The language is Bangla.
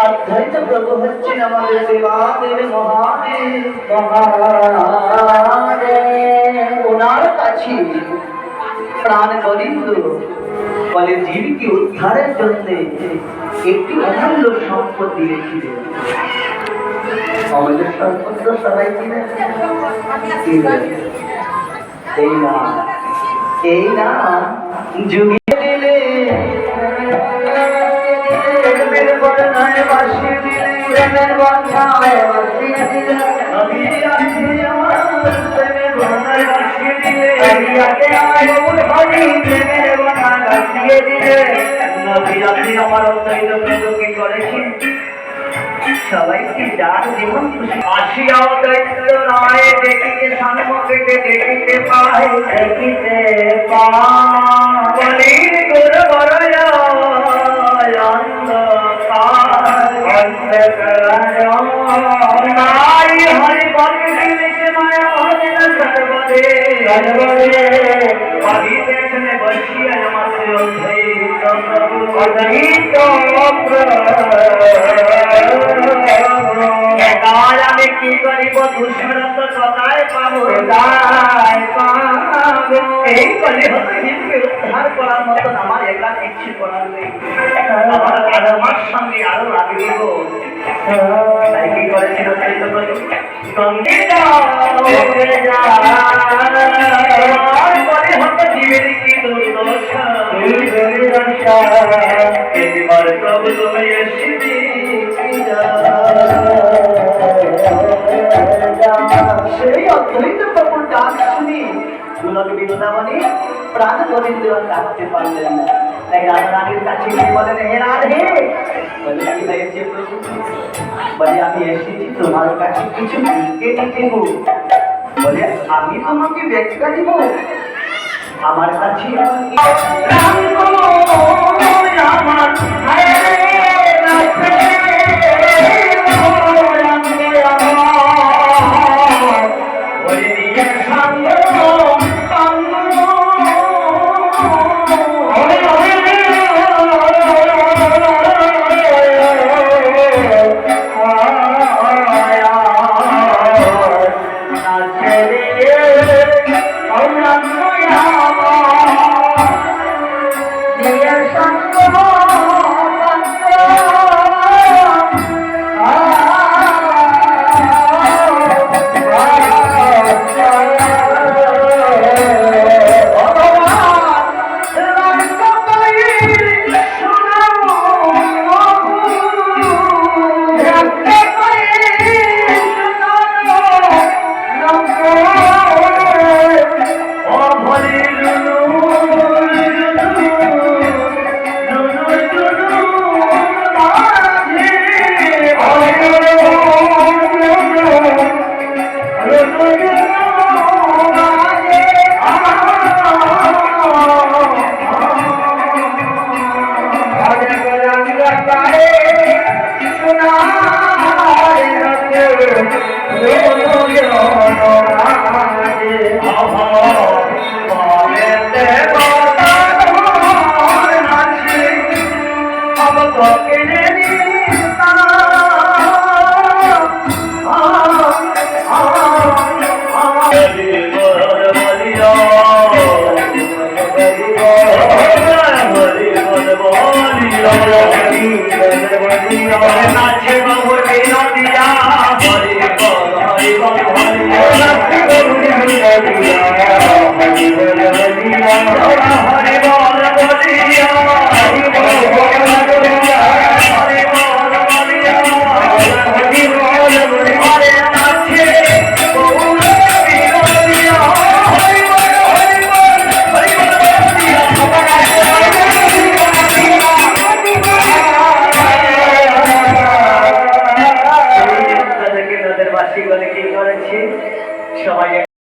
अद्वैत प्रभु हच्चे नमः देवादेव महादेव ओनार काछे प्राण बलिंदु বলে জীবকে উদ্ধারের জন্য একটি অমূল্য সম্পত্তি দিয়েছিলেন। অমূল্য সম্পত্তি সবাই চিনেন, এই না যুগে দিলে সবাইকে যার জীবন আসিয়াও দৈত্য নয় দেখিতে সম্মুখে দেখিতে পাই দেখিতে পালির গোর বরয় নারী হরি বলে মায়া মনে সর্বদে পালি দেখনে বসিয়া আমাকে অদ্বৈত অদ্বৈত আমি কি করিব দুষ্মরত সদায় পাবো এই বলে হতো হিন্দুকে উদ্ধার করার মতন আমার একা কিছু করার নেই। আমার সঙ্গে আরো লাগবে তাই কি করেছিল বলে হতো জীবের কি দুর্দশা এবার প্রভু তুমি এসেছি সেই অদ্বৈত প্রভুর ডাক শুনি দুলক বৃন্দাবনে প্রাণ গোবিন্দ রাখতে পারলেন না। তাই রাধা রানীর কাছে গিয়ে বলেন, হে রাধে, বলে কি হয়েছে প্রভু? বলে আমি এসেছি তোমার কাছে কিছু ভিক্ষে দেব। বলে আমি তোমাকে ভিক্ষা দিব? আমার কাছে করেছি সবাই